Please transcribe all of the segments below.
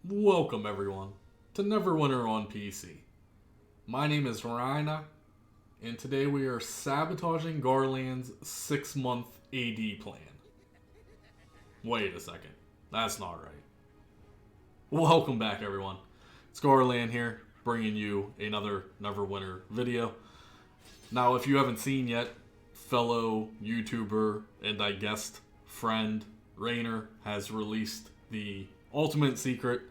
Welcome everyone to Neverwinter on PC. My name is Rhina, and today we are sabotaging Garland's 6-month AD plan. Wait a second, that's not right. Welcome back everyone. It's Garland here, bringing you another Neverwinter video. Now if you haven't seen yet, fellow YouTuber and I guess friend Rainer has released the ultimate secret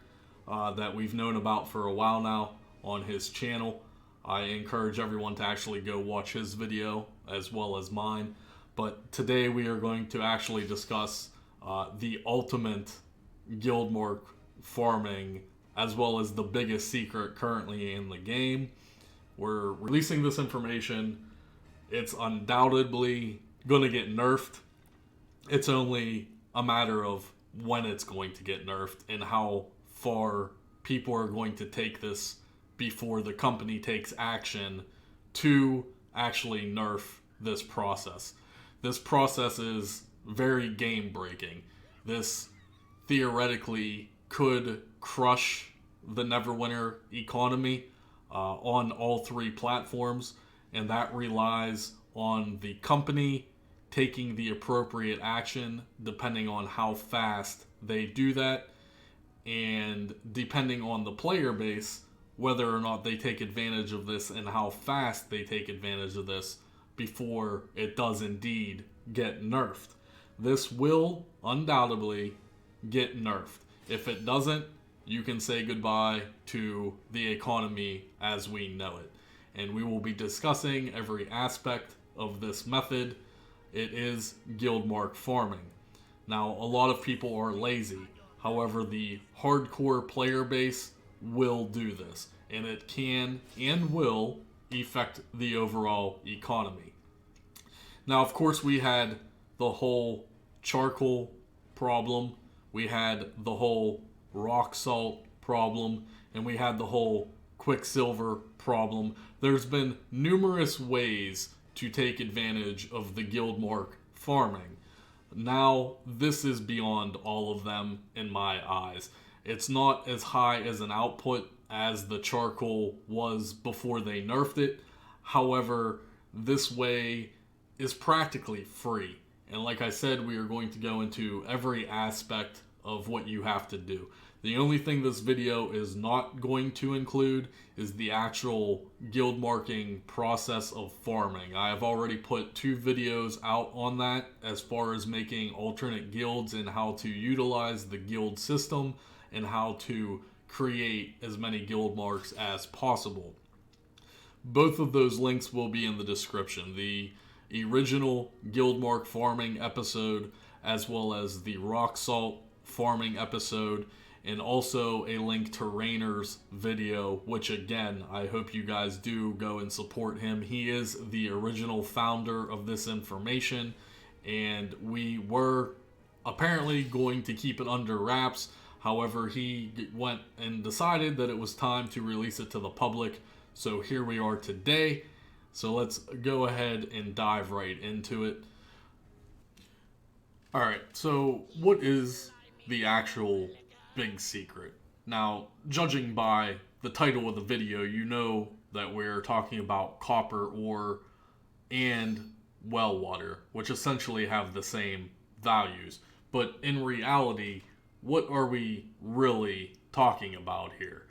that we've known about for a while now on his channel. I encourage everyone to actually go watch his video as well as mine. But today we are going to actually discuss the ultimate Guildmark farming as well as the biggest secret currently in the game. We're releasing this information. It's undoubtedly going to get nerfed. It's only a matter of when it's going to get nerfed and how far people are going to take this before the company takes action to actually nerf this process. This process is very game breaking. This theoretically could crush the Neverwinter economy on all three platforms, and that relies on the company taking the appropriate action depending on how fast they do that, and depending on the player base, whether or not they take advantage of this and how fast they take advantage of this before it does indeed get nerfed. This will undoubtedly get nerfed. If it doesn't, you can say goodbye to the economy as we know it. And we will be discussing every aspect of this method. It is Guildmark farming. Now, a lot of people are lazy. However, the hardcore player base will do this, and it can and will affect the overall economy. Now, of course, we had the whole charcoal problem, we had the whole rock salt problem, and we had the whole quicksilver problem. There's been numerous ways to take advantage of the Guildmark farming. Now, this is beyond all of them in my eyes. It's not as high as an output as the charcoal was before they nerfed it. However, this way is practically free. And like I said, we are going to go into every aspect of what you have to do. The only thing this video is not going to include is the actual guild marking process of farming. I have already put 2 videos out on that as far as making alternate guilds and how to utilize the guild system and how to create as many guild marks as possible. Both of those links will be in the description. The original guild mark farming episode as well as the rock salt farming episode, and also a link to Rainer's video, which again, I hope you guys do go and support him. He is the original founder of this information, and we were apparently going to keep it under wraps. However, he went and decided that it was time to release it to the public, so here we are today. So let's go ahead and dive right into it. Alright, so what is the actual big secret? Now, judging by the title of the video, you know that we're talking about copper ore and well water, which essentially have the same values. But in reality, what are we really talking about here?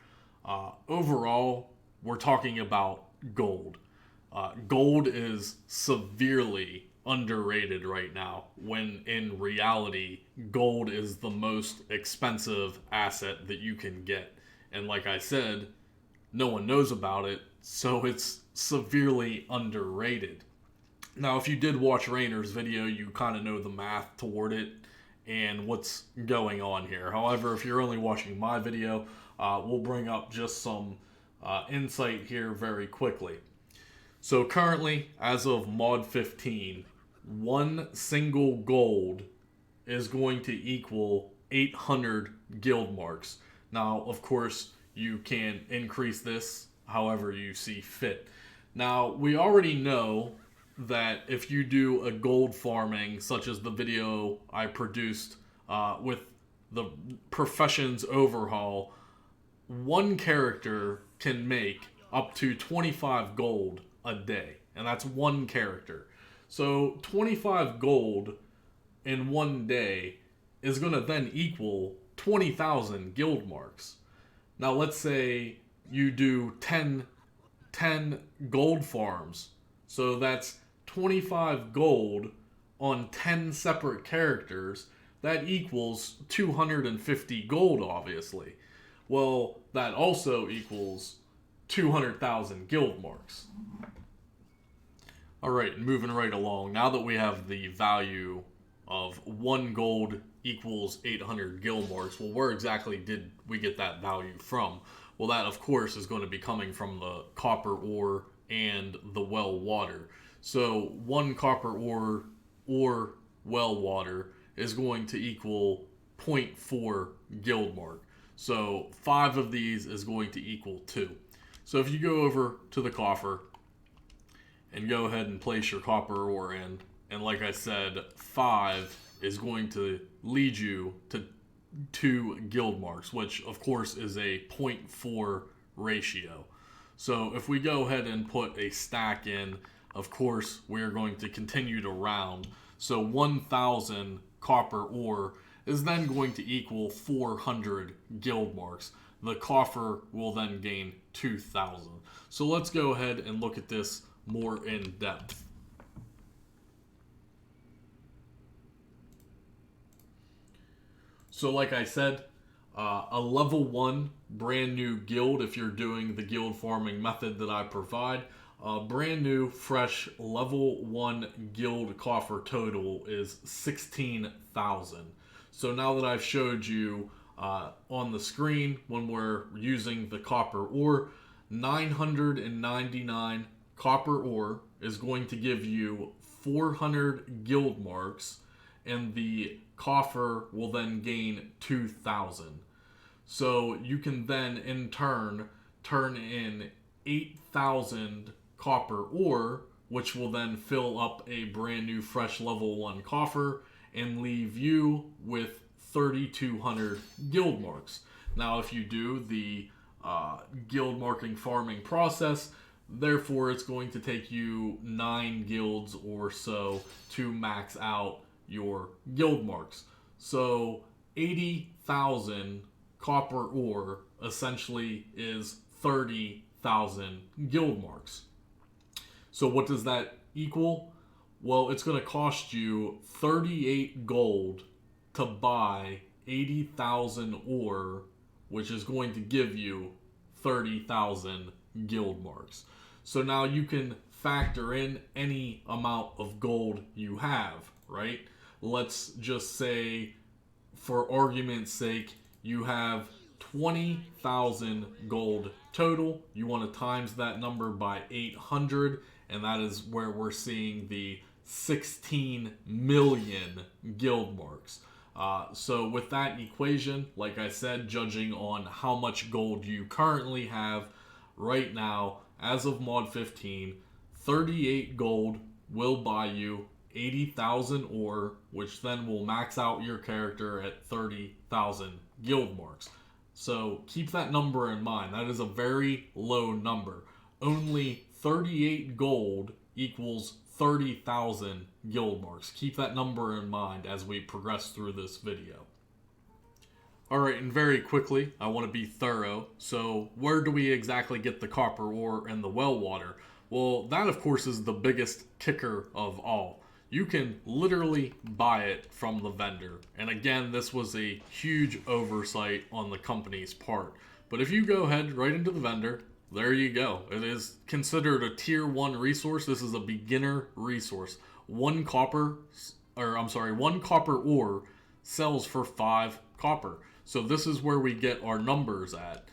Overall, we're talking about gold. Gold is severely underrated right now, when in reality, gold is the most expensive asset that you can get. And like I said, no one knows about it, so it's severely underrated. Now, if you did watch Rainer's video, you kind of know the math toward it and what's going on here. However, if you're only watching my video, we'll bring up just some insight here very quickly. So currently, as of mod 15, one single gold is going to equal 800 guild marks. Now, of course, you can increase this however you see fit. Now, we already know that if you do a gold farming, such as the video I produced with the profession's overhaul, one character can make up to 25 gold a day, and that's one character. So 25 gold in one day is going to then equal 20,000 guild marks. Now let's say you do 10 gold farms. So that's 25 gold on 10 separate characters. That equals 250 gold, obviously. Well, that also equals 200,000 guild marks. Alright, moving right along. Now that we have the value of 1 gold equals 800 guild marks, well, where exactly did we get that value from? Well, that, of course, is going to be coming from the copper ore and the well water. So 1 copper ore or well water is going to equal 0.4 guild mark. So 5 of these is going to equal 2. So if you go over to the coffer and go ahead and place your copper ore in, and like I said, 5 is going to lead you to 2 guild marks, which of course is a 0.4 ratio. So if we go ahead and put a stack in, of course we're going to continue to round. So 1,000 copper ore is then going to equal 400 guild marks. The coffer will then gain 2,000. So let's go ahead and look at this more in depth. So like I said, a level 1 brand new guild, if you're doing the guild farming method that I provide, a brand new fresh level 1 guild coffer total is 16,000. So now that I've showed you on the screen when we're using the copper ore, 999 copper ore is going to give you 400 guild marks, and the coffer will then gain 2,000. So you can then in turn in 8,000 copper ore, which will then fill up a brand new fresh level 1 coffer and leave you with 3,200 guild marks. Now if you do the guild marking farming process, therefore it's going to take you 9 guilds or so to max out your guild marks. So 80,000 copper ore essentially is 30,000 guild marks. So what does that equal? Well, it's going to cost you 38 gold to buy 80,000 ore, which is going to give you 30,000 guild marks. So now you can factor in any amount of gold you have, right? Let's just say, for argument's sake, you have 20,000 gold total. You want to times that number by 800, and that is where we're seeing the 16 million guild marks. So with that equation, like I said, judging on how much gold you currently have right now, as of mod 15, 38 gold will buy you 80,000 ore, which then will max out your character at 30,000 guild marks. So keep that number in mind. That is a very low number. Only 38 gold equals 30,000 guild marks. Keep that number in mind as we progress through this video. Alright, and very quickly, I want to be thorough. So where do we exactly get the copper ore and the well water? Well, that of course is the biggest kicker of all. You can literally buy it from the vendor. And again, this was a huge oversight on the company's part. But if you go ahead right into the vendor, there you go. It is considered a tier 1 resource. This is a beginner resource. One copper ore sells for 5 copper. So this is where we get our numbers at.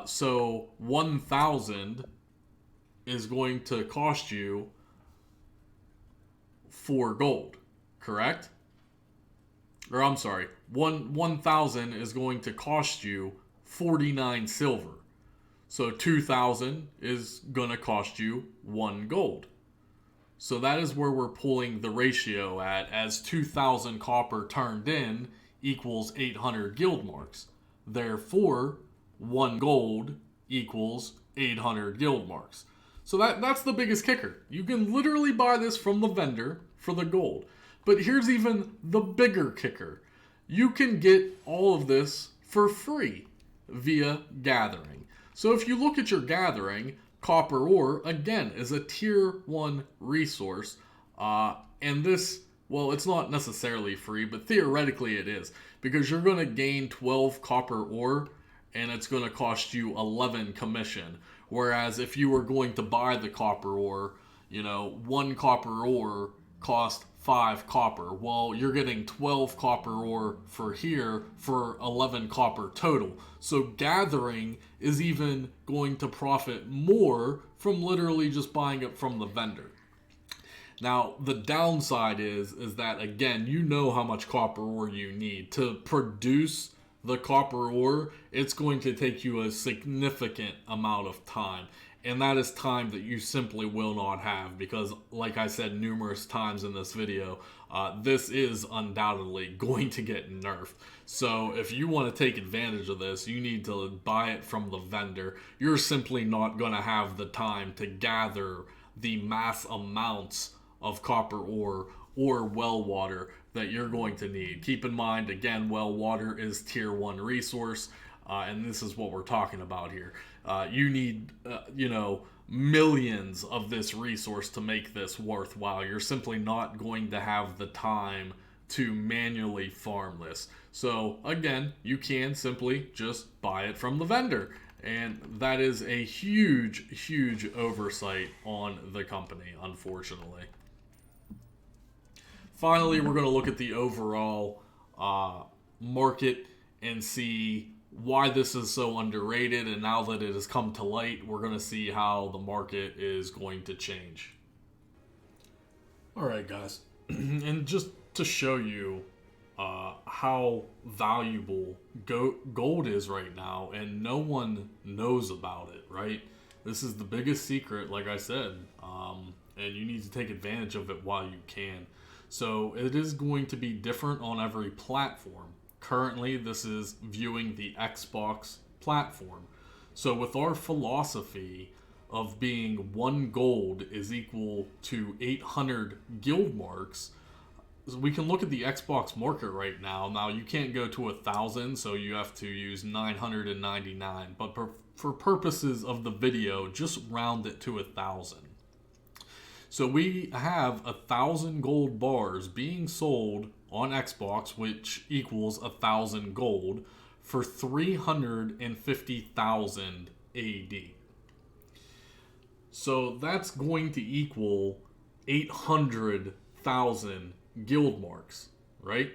So 1,000 is going to cost you 4 gold, correct? Or I'm sorry, 1,000 is going to cost you 49 silver. So 2,000 is going to cost you 1 gold. So that is where we're pulling the ratio at, as 2,000 copper turned in equals 800 guild marks. Therefore, 1 gold equals 800 guild marks. So that's the biggest kicker. You can literally buy this from the vendor for the gold. But here's even the bigger kicker. You can get all of this for free via gathering. So if you look at your gathering, copper ore, again, is a tier 1 resource. And this, well, it's not necessarily free, but theoretically it is. Because you're going to gain 12 copper ore, and it's going to cost you 11 commission. Whereas if you were going to buy the copper ore, 1 copper ore cost 5 copper. Well, you're getting 12 copper ore for here for 11 copper total. So gathering is even going to profit more from literally just buying it from the vendor. Now, the downside is that, again, you know how much copper ore you need. To produce the copper ore, it's going to take you a significant amount of time. And that is time that you simply will not have because, like I said numerous times in this video, this is undoubtedly going to get nerfed. So if you want to take advantage of this, you need to buy it from the vendor. You're simply not going to have the time to gather the mass amounts of copper ore or well water that you're going to need. Keep in mind, again, well water is tier 1 resource, and this is what we're talking about here. You need, millions of this resource to make this worthwhile. You're simply not going to have the time to manually farm this. So, again, you can simply just buy it from the vendor. And that is a huge, huge oversight on the company, unfortunately. Finally, we're going to look at the overall market and see why this is so underrated, and now that it has come to light, we're going to see how the market is going to change. Alright guys, and just to show you how valuable gold is right now, and no one knows about it, right? This is the biggest secret, like I said, and you need to take advantage of it while you can. So it is going to be different on every platform. Currently, this is viewing the Xbox platform. So with our philosophy of being 1 gold is equal to 800 guild marks, we can look at the Xbox market right now. Now, you can't go to 1,000, so you have to use 999. But for purposes of the video, just round it to 1,000. So we have 1,000 gold bars being sold on Xbox, which equals 1,000 gold, for 350,000 AD. So that's going to equal 800,000 guild marks, right?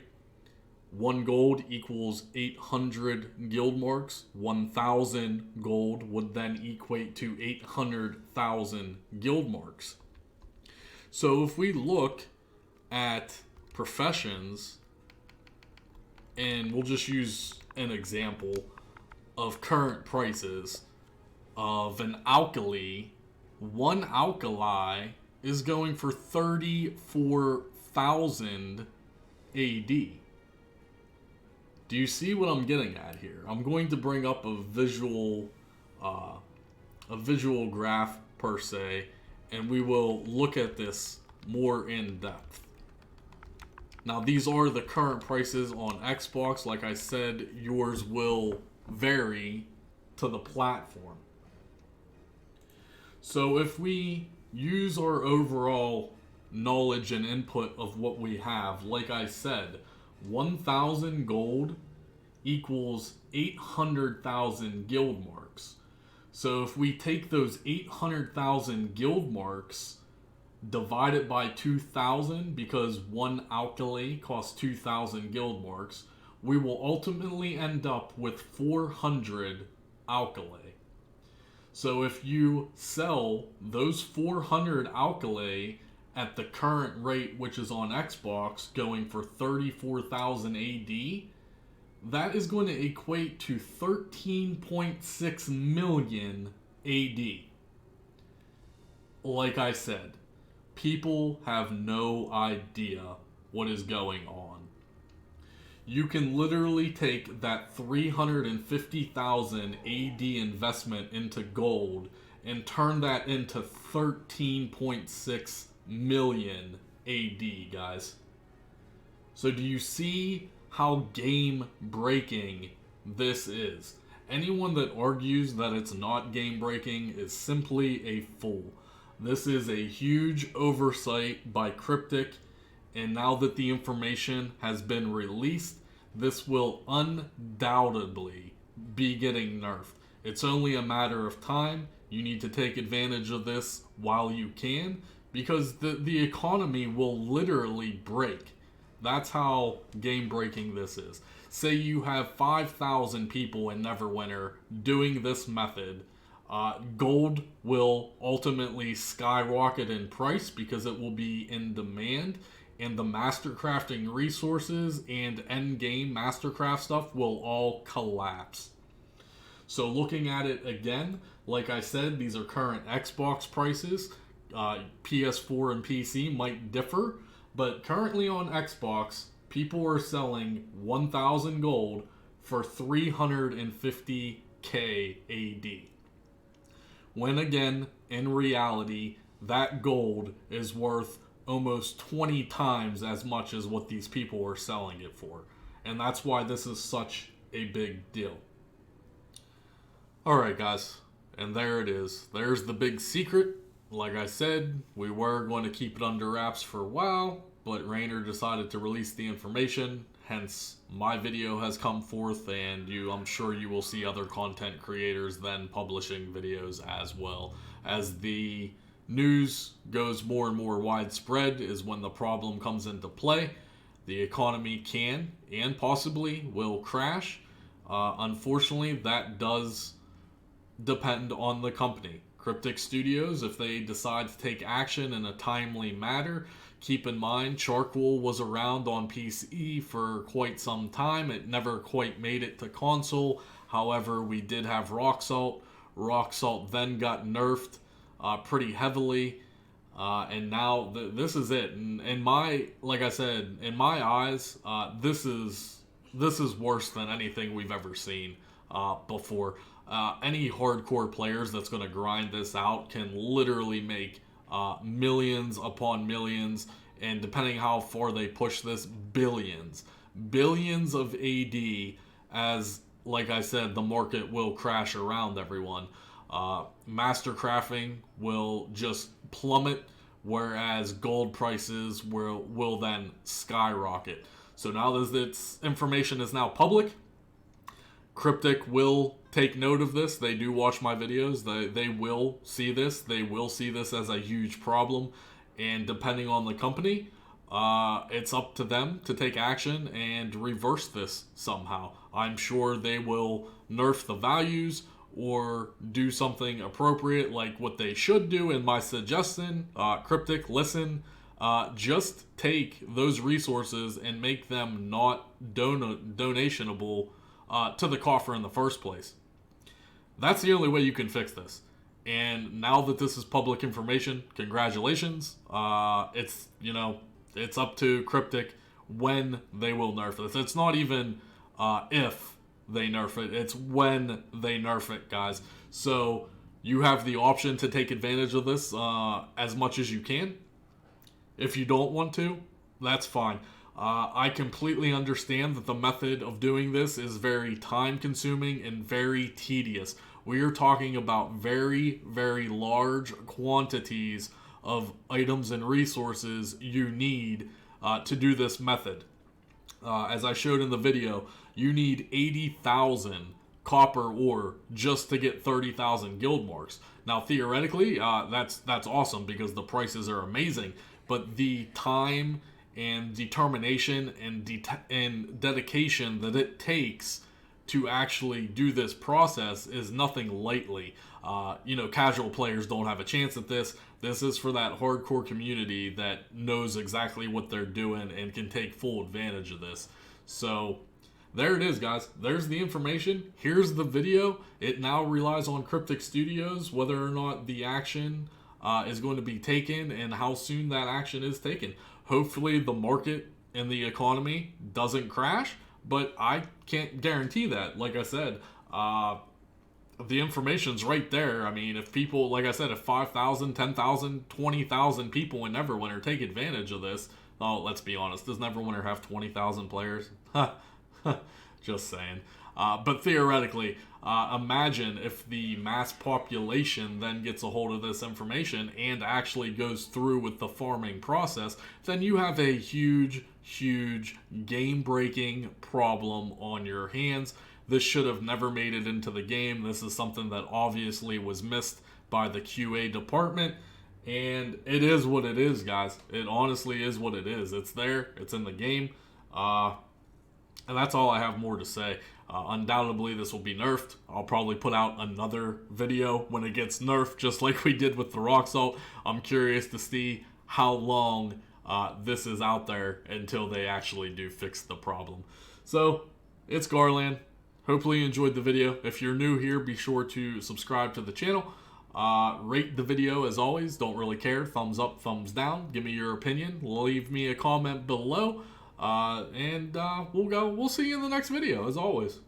1 gold equals 800 guild marks. 1,000 gold would then equate to 800,000 guild marks. So if we look at professions, and we'll just use an example of current prices of an alkali, 1 alkali is going for 34,000 AD. Do you see what I'm getting at here? I'm going to bring up a visual graph per se, and we will look at this more in depth. Now, these are the current prices on Xbox. Like I said, yours will vary to the platform. So if we use our overall knowledge and input of what we have, like I said, 1,000 gold equals 800,000 guild marks. So if we take those 800,000 guild marks, divide it by 2,000, because 1 alkali costs 2,000 guild marks, we will ultimately end up with 400 alkali. So if you sell those 400 alkali at the current rate, which is on Xbox, going for 34,000 AD, that is going to equate to 13.6 million AD. Like I said, people have no idea what is going on. You can literally take that 350,000 AD investment into gold and turn that into 13.6 million AD, guys. So do you see how game breaking this is? Anyone that argues that it's not game breaking is simply a fool. This is a huge oversight by Cryptic, and now that the information has been released, this will undoubtedly be getting nerfed. It's only a matter of time. You need to take advantage of this while you can, because the economy will literally break. That's how game breaking this is. Say you have 5,000 people in Neverwinter doing this method. Gold will ultimately skyrocket in price because it will be in demand, and the mastercrafting resources and endgame mastercraft stuff will all collapse. So looking at it again, like I said, these are current Xbox prices. PS4 and PC might differ, but currently on Xbox, people are selling 1,000 gold for 350k AD. When again, in reality, that gold is worth almost 20 times as much as what these people are selling it for. And that's why this is such a big deal. Alright guys, and there it is. There's the big secret. Like I said, we were going to keep it under wraps for a while, but Rainer decided to release the information. Hence, my video has come forth, and I'm sure you will see other content creators then publishing videos as well. As the news goes more and more widespread is when the problem comes into play. The economy can and possibly will crash. Unfortunately, that does depend on the company. Cryptic Studios, if they decide to take action in a timely manner, keep in mind Charcoal was around on PC for quite some time. It never quite made it to console. However, we did have Rock Salt. Rock Salt then got nerfed pretty heavily, and now this is it. And like I said, in my eyes, this is worse than anything we've ever seen before. Any hardcore players that's going to grind this out can literally make millions upon millions, and depending how far they push this, billions of AD. As like I said, the market will crash around everyone. Mastercrafting will just plummet, whereas gold prices will then skyrocket. So now that this information is now public, Cryptic will take note of this. They do watch my videos. They will see this. They will see this as a huge problem. And depending on the company, it's up to them to take action and reverse this somehow. I'm sure they will nerf the values or do something appropriate like what they should do. In my suggestion, Cryptic, listen, just take those resources and make them not donationable to the coffer in the first place. That's the only way you can fix this. And now that this is public information, congratulations. It's up to Cryptic when they will nerf this. It's not even if they nerf it. It's when they nerf it, guys. So you have the option to take advantage of this as much as you can. If you don't want to, that's fine. I completely understand that the method of doing this is very time consuming and very tedious. We are talking about very, very large quantities of items and resources you need to do this method. As I showed in the video, you need 80,000 copper ore just to get 30,000 guild marks. Now, theoretically, that's awesome because the prices are amazing, but the time and determination and dedication that it takes to actually do this process is nothing lightly. Casual players don't have a chance at this. This is for that hardcore community that knows exactly what they're doing and can take full advantage of this. So there it is, guys. There's the information. Here's the video. It now relies on Cryptic Studios whether or not the action is going to be taken and how soon that action is taken. Hopefully the market and the economy doesn't crash, but I can't guarantee that. Like I said, the information's right there. I mean, if people, like I said, if 5,000, 10,000, 20,000 people in Neverwinter take advantage of this, oh, let's be honest, does Neverwinter have 20,000 players? Just saying. But theoretically, imagine if the mass population then gets a hold of this information and actually goes through with the farming process, then you have a huge, huge game-breaking problem on your hands. This should have never made it into the game. This is something that obviously was missed by the QA department. And it is what it is, guys. It honestly is what it is. It's there. It's in the game. And that's all I have more to say. Undoubtedly, this will be nerfed. I'll probably put out another video when it gets nerfed, just like we did with the rock salt. I'm curious to see how long this is out there until they actually do fix the problem. So, it's Garland. Hopefully you enjoyed the video. If you're new here, be sure to subscribe to the channel. Rate the video as always. Don't really care. Thumbs up, thumbs down. Give me your opinion. Leave me a comment below. We'll see you in the next video as always.